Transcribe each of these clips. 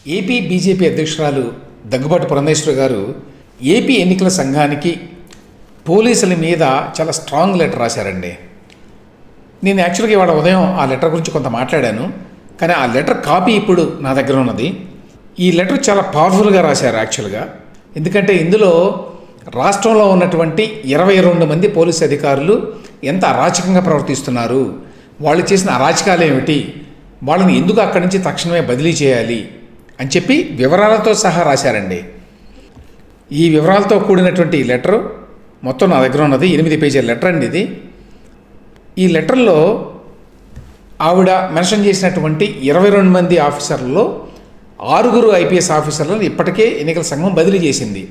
AP BJP అధ్యక్షురాలు దగ్గుబాటి పురంధేశ్వరి గారు AP ఎన్నికల సంఘానికి పోలీసుల మీద చాలా స్ట్రాంగ్ లెటర్ రాశారండి. నేను యాక్చువల్గా ఇవాళ ఉదయం ఆ లెటర్ గురించి కొంత మాట్లాడాను, కానీ ఆ లెటర్ కాపీ ఇప్పుడు నా దగ్గర ఉన్నది. ఈ లెటర్ చాలా పవర్ఫుల్గా రాశారు యాక్చువల్గా. ఎందుకంటే ఇందులో రాష్ట్రంలో ఉన్నటువంటి 22 మంది పోలీసు అధికారులు ఎంత అరాచకంగా ప్రవర్తిస్తున్నారు, వాళ్ళు చేసిన అరాచకాలు ఏమిటి, వాళ్ళని ఎందుకు అక్కడి నుంచి తక్షణమే బదిలీ చేయాలి అని చెప్పి వివరాలతో సహా రాశారండి. ఈ వివరాలతో కూడినటువంటి లెటరు మొత్తం నా దగ్గర ఉన్నది. 8 పేజీల లెటర్ అండి ఇది. ఈ లెటర్లో ఆవిడ మెన్షన్ చేసినటువంటి 22 మంది ఆఫీసర్లలో 6 ఐపీఎస్ ఆఫీసర్లను ఇప్పటికే ఎన్నికల సంఘం బదిలీ చేసింది.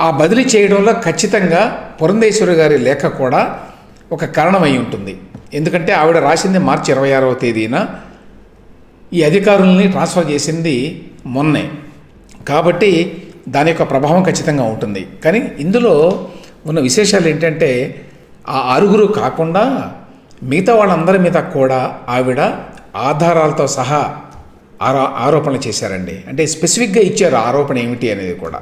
ఆ బదిలీ చేయడంలో ఖచ్చితంగా పురంధేశ్వరి గారి లేఖ కూడా ఒక కారణమై ఉంటుంది. ఎందుకంటే ఆవిడ రాసింది మార్చి 26వ తేదీన, ఈ అధికారుల్ని ట్రాన్స్ఫర్ చేసింది మొన్నే, కాబట్టి దాని యొక్క ప్రభావం ఖచ్చితంగా ఉంటుంది. కానీ ఇందులో ఉన్న విశేషాలు ఏంటంటే ఆ 6 కాకుండా మిగతా వాళ్ళందరి మీద కూడా ఆవిడ ఆధారాలతో సహా ఆరోపణలు చేశారండి. అంటే స్పెసిఫిక్గా ఇచ్చారు ఆరోపణ ఏమిటి అనేది కూడా.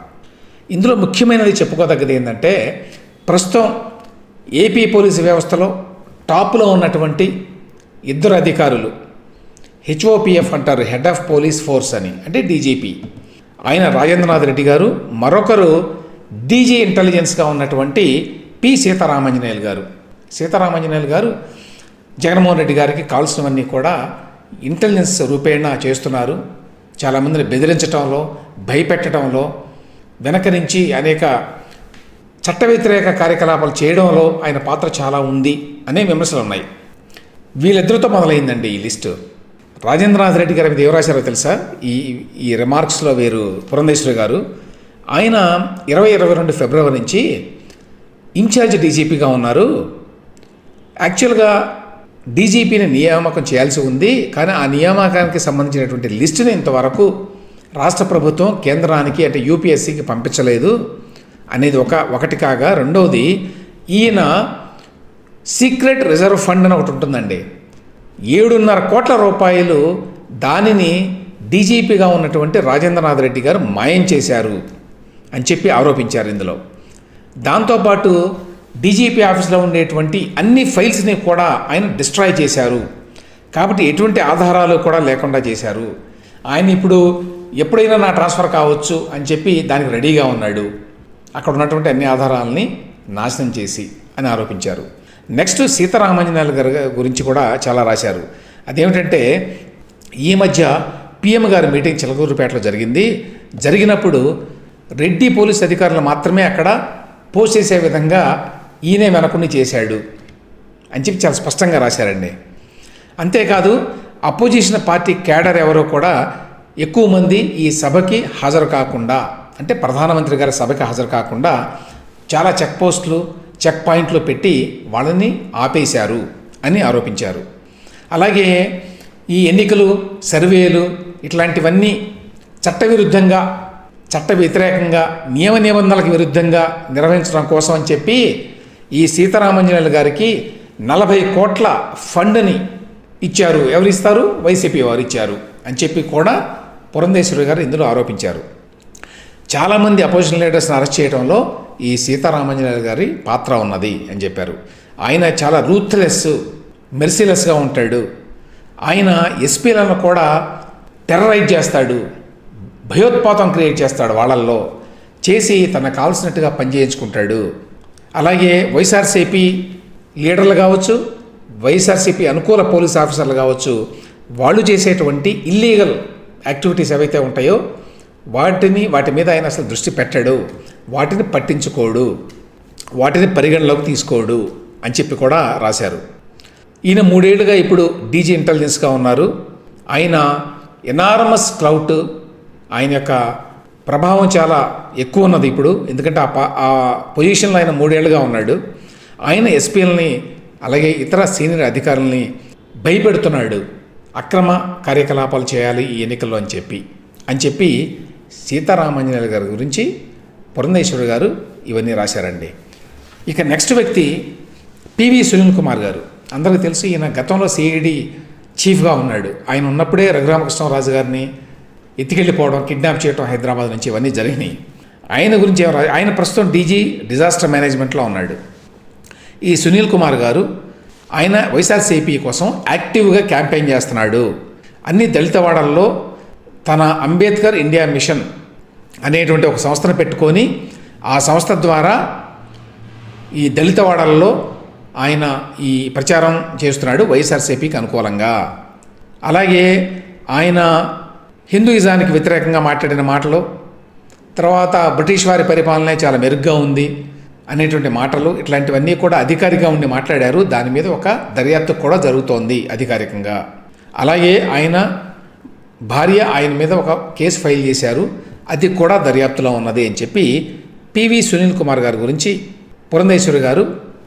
ఇందులో ముఖ్యమైనది చెప్పుకోదగ్గది ఏంటంటే, ప్రస్తుతం ఏపీ పోలీసు వ్యవస్థలో టాప్లో ఉన్నటువంటి 2 అధికారులు, హెచ్ఓపిఎఫ్ అంటారు, హెడ్ ఆఫ్ పోలీస్ ఫోర్స్ అని, అంటే డీజీపీ, ఆయన రాజేంద్రనాథ్ రెడ్డి గారు. మరొకరు డీజీ ఇంటెలిజెన్స్గా ఉన్నటువంటి పి సీతారామాంజనేయులు గారు. సీతారామాంజనేయులు గారు జగన్మోహన్ రెడ్డి గారికి కావాల్సినవన్నీ కూడా ఇంటెలిజెన్స్ రూపేణా చేస్తున్నారు. చాలామందిని బెదిరించడంలో, భయపెట్టడంలో, వెనక నుంచి అనేక చట్ట వ్యతిరేక కార్యకలాపాలు చేయడంలో ఆయన పాత్ర చాలా ఉంది అనే విమర్శలు ఉన్నాయి. వీళ్ళిద్దరితో మొదలైందండి ఈ లిస్టు. రాజేంద్రనాథ్ రెడ్డి గారి మీద ఏం రాశారో తెలుసా? ఈ రిమార్క్స్లో వీరు పురంధేశ్వరి గారు, ఆయన 2022 ఫిబ్రవరి నుంచి ఇన్ఛార్జ్ డీజీపీగా ఉన్నారు. యాక్చువల్గా డీజీపీని నియామకం చేయాల్సి ఉంది, కానీ ఆ నియామకానికి సంబంధించినటువంటి లిస్టుని ఇంతవరకు రాష్ట్ర ప్రభుత్వం కేంద్రానికి, అంటే యూపీఎస్సీకి పంపించలేదు అనేది ఒకటి కాగా, రెండవది ఈయన సీక్రెట్ రిజర్వ్ ఫండ్ అని ఒకటి ఉంటుందండి, 7.5 కోట్ల రూపాయలు దానిని డీజీపీగా ఉన్నటువంటి రాజేంద్రనాథ్ రెడ్డి గారు మాయం చేశారు అని చెప్పి ఆరోపించారు ఇందులో. దాంతోపాటు డీజీపీ ఆఫీస్లో ఉండేటువంటి అన్ని ఫైల్స్ని కూడా ఆయన డిస్ట్రాయ్ చేశారు. కాబట్టి ఎటువంటి ఆధారాలు కూడా లేకుండా చేశారు. ఆయన ఇప్పుడు ఎప్పుడైనా నా ట్రాన్స్ఫర్ కావచ్చు అని చెప్పి దానికి రెడీగా ఉన్నాడు, అక్కడ ఉన్నటువంటి అన్ని ఆధారాలని నాశనం చేసి అని ఆరోపించారు. నెక్స్ట్ సీతారామాంజనేయులు గారి గురించి కూడా చాలా రాశారు. అదేమిటంటే, ఈ మధ్య పిఎం గారి మీటింగ్ చిలకూరుపేటలో జరిగినప్పుడు రెడ్డి పోలీస్ అధికారులు మాత్రమే అక్కడ పోస్ట్ చేసే విధంగా ఈయనే వెనకుండి చేశాడు అని చెప్పి చాలా స్పష్టంగా రాశారండి. అంతేకాదు అపోజిషన్ పార్టీ క్యాడర్ ఎవరో కూడా ఎక్కువ మంది ఈ సభకి హాజరు కాకుండా, అంటే ప్రధానమంత్రి గారి సభకి హాజరు కాకుండా చాలా చెక్ పోస్టులు, చెక్ పాయింట్లు పెట్టి వాళ్ళని ఆపేశారు అని ఆరోపించారు. అలాగే ఈ ఎన్నికలు, సర్వేలు ఇట్లాంటివన్నీ చట్టవిరుద్ధంగా, చట్ట వ్యతిరేకంగా, నియమ నిబంధనలకు విరుద్ధంగా నిర్వహించడం కోసం అని చెప్పి ఈ సీతారామాంజనేయులు గారికి 40 కోట్ల ఫండ్ని ఇచ్చారు. ఎవరు ఇస్తారు? వైసీపీ వారు ఇచ్చారు అని చెప్పి కూడా పురంధేశ్వరి గారు ఇందులో ఆరోపించారు. చాలామంది అపోజిషన్ లీడర్స్ని అరెస్ట్ చేయడంలో ఈ సీతారామాంజనేయులు గారి పాత్ర ఉన్నది అని చెప్పారు. ఆయన చాలా రూత్లెస్, మెర్సిలెస్గా ఉంటాడు. ఆయన ఎస్పీలను కూడా టెర్రరైజ్ చేస్తాడు, భయోత్పాతం క్రియేట్ చేస్తాడు, వాళ్ళల్లో చేసి తనకు కావాల్సినట్టుగా పనిచేయించుకుంటాడు. అలాగే వైఎస్ఆర్సీపీ లీడర్లు కావచ్చు, వైఎస్ఆర్సీపీ అనుకూల పోలీస్ ఆఫీసర్లు కావచ్చు, వాళ్ళు చేసేటువంటి ఇల్లీగల్ యాక్టివిటీస్ ఏవైతే ఉంటాయో వాటి మీద ఆయన అసలు దృష్టి పెట్టాడు, వాటిని పట్టించుకోడు, వాటిని పరిగణలోకి తీసుకోడు అని చెప్పి కూడా రాశారు. ఈయన 3 ఏళ్ళుగా ఇప్పుడు డీజీ ఇంటెలిజెన్స్గా ఉన్నారు. ఆయన ఎనార్మస్ క్లౌట్, ఆయన యొక్క ప్రభావం చాలా ఎక్కువ ఉన్నది ఇప్పుడు. ఎందుకంటే ఆ పొజిషన్లో ఆయన 3 ఏళ్ళుగా ఉన్నాడు. ఆయన ఎస్పీలని అలాగే ఇతర సీనియర్ అధికారులని భయపెడుతున్నాడు, అక్రమ కార్యకలాపాలు చేయాలి ఈ ఎన్నికల్లో అని చెప్పి సీతారామాంజనేయులు గారి గురించి పురంధేశ్వరి గారు ఇవన్నీ రాశారండి. ఇక నెక్స్ట్ వ్యక్తి పివి సునీల్ కుమార్ గారు. అందరికీ తెలుసు, ఈయన గతంలో సిఐడి చీఫ్గా ఉన్నాడు. ఆయన ఉన్నప్పుడే రఘురామకృష్ణరాజు గారిని ఎత్తికెళ్ళిపోవడం, కిడ్నాప్ చేయడం హైదరాబాద్ నుంచి ఇవన్నీ జరిగినాయి. ఆయన గురించి ఆయన ప్రస్తుతం డీజీ డిజాస్టర్ మేనేజ్మెంట్లో ఉన్నాడు. ఈ సునీల్ కుమార్ గారు ఆయన వైఎస్ఆర్సీపీ కోసం యాక్టివ్గా క్యాంపెయిన్ చేస్తున్నాడు. అన్ని దళితవాడల్లో తన అంబేద్కర్ ఇండియా మిషన్ అనేటువంటి ఒక సంస్థను పెట్టుకొని ఆ సంస్థ ద్వారా ఈ దళితవాడల్లో ఆయన ఈ ప్రచారం చేస్తున్నాడు వైఎస్ఆర్సీపీకి అనుకూలంగా. అలాగే ఆయన హిందూయిజానికి వ్యతిరేకంగా మాట్లాడిన మాటలు, తర్వాత బ్రిటిష్ వారి పరిపాలనే చాలా మెరుగ్గా ఉంది అనేటువంటి మాటలు, ఇట్లాంటివన్నీ కూడా అధికారిగా ఉండి మాట్లాడారు. దాని మీద ఒక దర్యాప్తు కూడా జరుగుతోంది అధికారికంగా. అలాగే ఆయన భార్య ఆయన మీద ఒక కేసు ఫైల్ చేశారు, అది కూడా దర్యాప్తులో ఉన్నది అని చెప్పి పివి సునీల్ కుమార్ గారి గురించి పురంధేశ్వరి గారు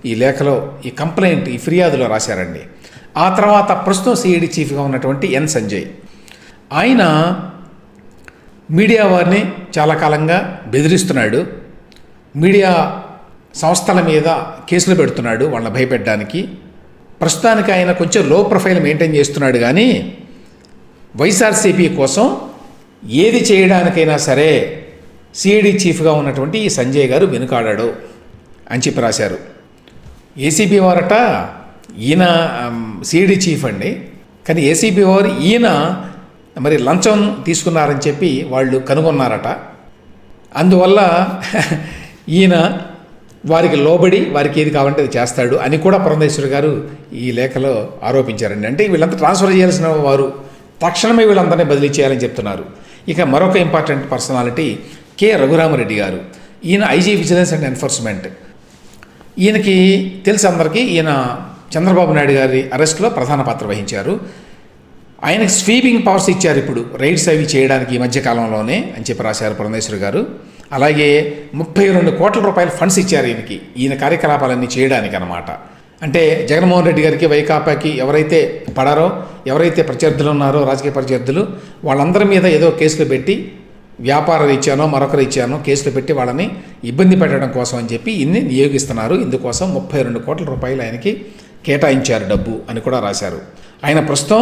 ఈ లేఖలో, ఈ కంప్లైంట్, ఈ ఫిర్యాదులో రాశారండి. ఆ తర్వాత ప్రస్తుతం సిఐడి చీఫ్గా ఉన్నటువంటి ఎన్ సంజయ్, ఆయన మీడియా వారిని చాలా కాలంగా బెదిరిస్తున్నాడు. మీడియా సంస్థల మీద కేసులు పెడుతున్నాడు వాళ్ళని భయపెట్టడానికి. ప్రస్తుతానికి ఆయన కొంచెం లో ప్రొఫైల్ మెయింటైన్ చేస్తున్నాడు, కానీ వైఎస్ఆర్సీపీ కోసం ఏది చేయడానికైనా సరే సిఐడి చీఫ్గా ఉన్నటువంటి ఈ సంజయ్ గారు వెనుకాడాడు అని చెప్పి రాశారు. ఏసీబీ వారట ఈయన సిఐడి చీఫ్ అండి, కానీ ఏసీబీ వారు ఈయన మరి లంచం తీసుకున్నారని చెప్పి వాళ్ళు కనుగొన్నారట. అందువల్ల ఈయన వారికి లోబడి వారికి ఏది కావాలంటే అది చేస్తాడు అని కూడా పురంధేశ్వరి గారు ఈ లేఖలో ఆరోపించారండి. అంటే వీళ్ళంతా ట్రాన్స్ఫర్ చేయాల్సిన వారు తక్షణమే వీళ్ళందరినీ బదిలీ చేయాలని చెప్తున్నారు. ఇక మరొక ఇంపార్టెంట్ పర్సనాలిటీ కె రఘురామరెడ్డి గారు. ఈయన ఐజీ విజిలెన్స్ అండ్ ఎన్ఫోర్స్మెంట్. ఈయనకి తెలుసు అందరికీ, ఈయన చంద్రబాబు నాయుడు గారి అరెస్ట్లో ప్రధాన పాత్ర వహించారు. ఆయనకి స్వీపింగ్ పవర్స్ ఇచ్చారు ఇప్పుడు రైడ్స్ అవి చేయడానికి ఈ మధ్యకాలంలోనే అని చెప్పి రాశారు పురంధేశ్వరి గారు. అలాగే 32 కోట్ల రూపాయల ఫండ్స్ ఇచ్చారు ఈయనకి, ఈయన కార్యకలాపాలన్నీ చేయడానికి అన్నమాట. అంటే జగన్మోహన్ రెడ్డి గారికి, వైకాపాకి ఎవరైతే పడారో, ఎవరైతే ప్రత్యర్థులు ఉన్నారో, రాజకీయ ప్రత్యర్థులు, వాళ్ళందరి మీద ఏదో కేసులు పెట్టి, వ్యాపార రీత్యానో మరొకరు ఇచ్చానో కేసులు పెట్టి వాళ్ళని ఇబ్బంది పెట్టడం కోసం అని చెప్పి ఇన్ని నియోగిస్తున్నారు. ఇందుకోసం 32 కోట్ల రూపాయలు ఆయనకి కేటాయించారు డబ్బు అని కూడా రాశారు. ఆయన ప్రస్తుతం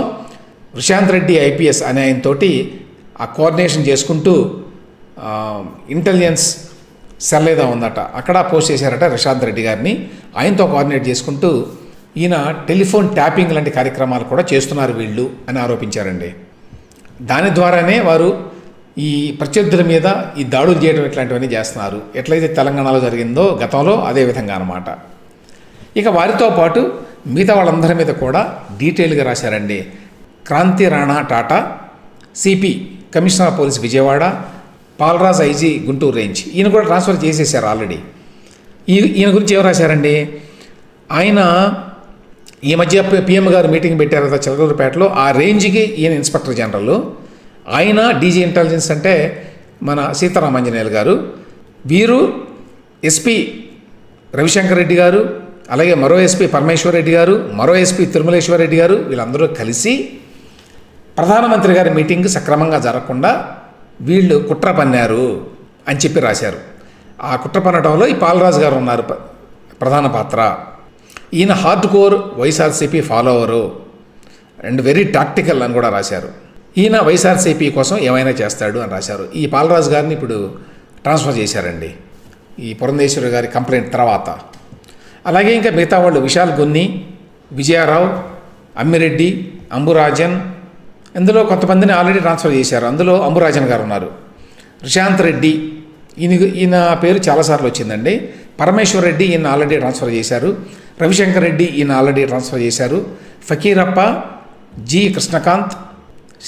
ప్రశాంత్ రెడ్డి ఐపీఎస్ అనే ఆయనతోటి ఆ కోఆర్డినేషన్ చేసుకుంటూ ఇంటెలిజెన్స్ సెల్ ఏదో ఉందట, అక్కడ పోస్ట్ చేశారట ప్రశాంత్ రెడ్డి గారిని. ఆయనతో కోఆర్డినేట్ చేసుకుంటూ ఈయన టెలిఫోన్ ట్యాపింగ్ లాంటి కార్యక్రమాలు కూడా చేస్తున్నారు వీళ్ళు అని ఆరోపించారండి. దాని ద్వారానే వారు ఈ ప్రత్యర్థుల మీద ఈ దాడులు చేయడం ఇట్లాంటివన్నీ చేస్తున్నారు. ఎట్లయితే తెలంగాణలో జరిగిందో గతంలో అదే విధంగా అన్నమాట. ఇక వారితో పాటు మిగతా వాళ్ళందరి మీద కూడా డీటెయిల్గా రాశారండి. Kranthi Rana Tata, CP commissioner of police Vijayawada, Palraj IG Guntur range, ఈయన కూడా ట్రాన్స్ఫర్ చేసేసారు ఆల్రెడీ. ఈయన గురించి ఏం రాశారండి, ఆయన ఈ మధ్య పిఎం గారు మీటింగ్ పెట్టారు కదా చిలకలూరుపేటలో, ఆ రేంజ్కి ఈయన ఇన్స్పెక్టర్ జనరల్, ఆయన డీజీ ఇంటెలిజెన్స్ అంటే మన సీతారామాంజనేయులు గారు, వీరు ఎస్పీ రవిశంకర్ రెడ్డి గారు, అలాగే మరో ఎస్పీ పరమేశ్వర్ రెడ్డి గారు, మరో ఎస్పీ తిరుమలేశ్వర్ రెడ్డి గారు, వీళ్ళందరూ కలిసి ప్రధానమంత్రి గారి మీటింగ్ సక్రమంగా జరగకుండా వీళ్ళు కుట్ర పన్నారు అని చెప్పి రాశారు. ఆ కుట్ర పన్నడంలో ఈ పాలరాజు గారు ఉన్నారు ప్రధాన పాత్ర. ఈయన hard core YSRCP follower and very tactical అని కూడా రాశారు. ఈయన వైఎస్ఆర్సీపీ కోసం ఏమైనా చేస్తాడు అని రాశారు. ఈ పాలరాజు గారిని ఇప్పుడు ట్రాన్స్ఫర్ చేశారండి ఈ పురంధేశ్వరి గారి కంప్లైంట్ తర్వాత. అలాగే ఇంకా మిగతా వాళ్ళు విశాల్ గొన్ని, విజయారావు, అమ్మిరెడ్డి, అంబురాజన్, ఇందులో కొంతమందిని ఆల్రెడీ ట్రాన్స్ఫర్ చేశారు. అందులో అంబురాజన్ గారు ఉన్నారు. ప్రశాంత్ రెడ్డి, ఈయన పేరు చాలాసార్లు వచ్చిందండి. పరమేశ్వర్ రెడ్డి ఈయన ఆల్రెడీ ట్రాన్స్ఫర్ చేశారు. రవిశంకర్ రెడ్డి ఈయన ఆల్రెడీ ట్రాన్స్ఫర్ చేశారు. ఫకీరప్ప, జి కృష్ణకాంత్,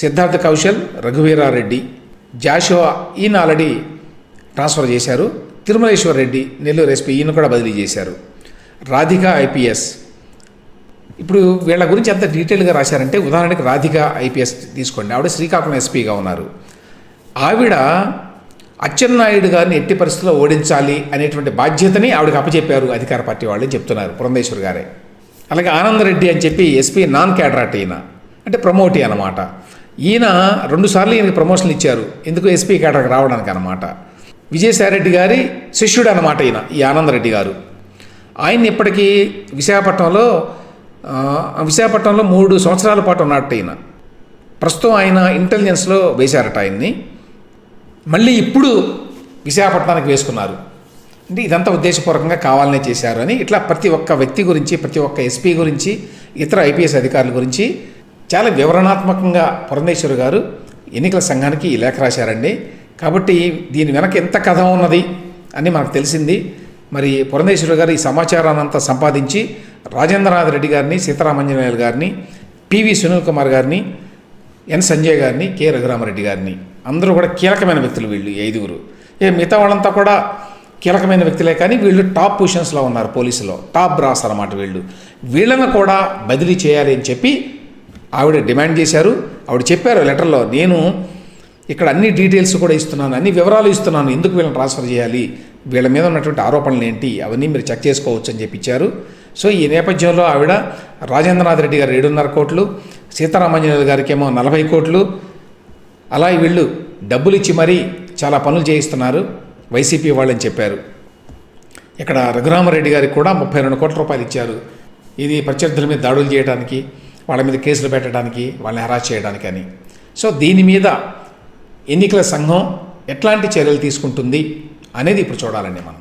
సిద్ధార్థ కౌశల్, రఘువీరారెడ్డి, జాషువా ఈయన ఆల్రెడీ ట్రాన్స్ఫర్ చేశారు. తిరుమలేశ్వర్ రెడ్డి నెల్లూరు ఎస్పీ ఈయన కూడా బదిలీ చేశారు. రాధిక ఐపీఎస్, ఇప్పుడు వీళ్ళ గురించి ఎంత డీటెయిల్గా రాశారంటే ఉదాహరణకి రాధిక ఐపీఎస్ తీసుకోండి. ఆవిడ శ్రీకాకుళం ఎస్పీగా ఉన్నారు. ఆవిడ అచ్చెన్నాయుడు గారిని ఎట్టి పరిస్థితుల్లో ఓడించాలి అనేటువంటి బాధ్యతని ఆవిడకి అప్పచెప్పారు అధికార పార్టీ వాళ్ళు చెప్తున్నారు పురంధేశ్వర్ గారే. అలాగే ఆనందరెడ్డి అని చెప్పి ఎస్పీ నాన్ క్యాడరాట్, ఈయన అంటే ప్రమోటీ అనమాట. ఈయన 2 సార్లు ఈయనకి ప్రమోషన్లు ఇచ్చారు, ఎందుకు ఎస్పీ క్యాడర్కి రావడానికి అనమాట. విజయసాయిరెడ్డి గారి శిష్యుడు అనమాట ఈయన, ఈ ఆనందరెడ్డి గారు. ఆయన ఇప్పటికీ విశాఖపట్నంలో 3 సంవత్సరాల పాటు ఉన్నట్టు ఈయన ప్రస్తుతం ఆయన ఇంటెలిజెన్స్లో వేశారట ఆయన్ని, మళ్ళీ ఇప్పుడు విశాఖపట్నానికి వేసుకున్నారు. అంటే ఇదంతా ఉద్దేశపూర్వకంగా కావాలనే చేశారు అని ఇట్లా ప్రతి ఒక్క వ్యక్తి గురించి, ప్రతి ఒక్క ఎస్పీ గురించి, ఇతర ఐపీఎస్ అధికారుల గురించి చాలా వివరణాత్మకంగా పురంధేశ్వరి గారు ఎన్నికల సంఘానికి ఈ లేఖ రాశారండి. కాబట్టి దీని వెనక ఎంత కథ ఉన్నది అని మనకు తెలిసింది. మరి పురంధేశ్వరి గారు ఈ సమాచారాన్ని అంతా సంపాదించి రాజేంద్రనాథ్ రెడ్డి గారిని, సీతారామాంజనేయులు గారిని, పివి సునీల్ కుమార్ గారిని, ఎన్ సంజయ్ గారిని, కె రఘురామరెడ్డి గారిని, అందరూ కూడా కీలకమైన వ్యక్తులు వీళ్ళు ఈ 5గురు. మిగతా వాళ్ళంతా కూడా కీలకమైన వ్యక్తులే, కానీ వీళ్ళు టాప్ పొజిషన్స్లో ఉన్నారు పోలీసులో, టాప్ బ్రాస్ అన్నమాట వీళ్ళు. వీళ్ళను కూడా బదిలీ చేయాలి అని చెప్పి ఆవిడ డిమాండ్ చేశారు. ఆవిడ చెప్పారు లెటర్లో, నేను ఇక్కడ అన్ని డీటెయిల్స్ కూడా ఇస్తున్నాను, అన్ని వివరాలు ఇస్తున్నాను, ఎందుకు వీళ్ళని ట్రాన్స్ఫర్ చేయాలి, వీళ్ళ మీద ఉన్నటువంటి ఆరోపణలు ఏంటి, అవన్నీ మీరు చెక్ చేసుకోవచ్చు అని చెప్పి ఇచ్చారు. సో ఈ నేపథ్యంలో ఆవిడ రాజేంద్రనాథ్ రెడ్డి గారు 7.5 కోట్లు, సీతారామాంజనేయులు గారికి ఏమో 40 కోట్లు, అలా వీళ్ళు డబ్బులు ఇచ్చి మరీ చాలా పనులు చేయిస్తున్నారు వైసీపీ వాళ్ళని చెప్పారు. ఇక్కడ రఘురామరెడ్డి గారికి కూడా 32 కోట్ల రూపాయలు ఇచ్చారు. ఇది ప్రత్యర్థుల మీద దాడులు చేయడానికి, వాళ్ళ మీద కేసులు పెట్టడానికి, వాళ్ళని హెరాస్ చేయడానికి అని. సో దీని మీద ఎన్నికల సంఘం ఎట్లాంటి చర్యలు తీసుకుంటుంది అనేది ఇప్పుడు చూడాలండి మనం.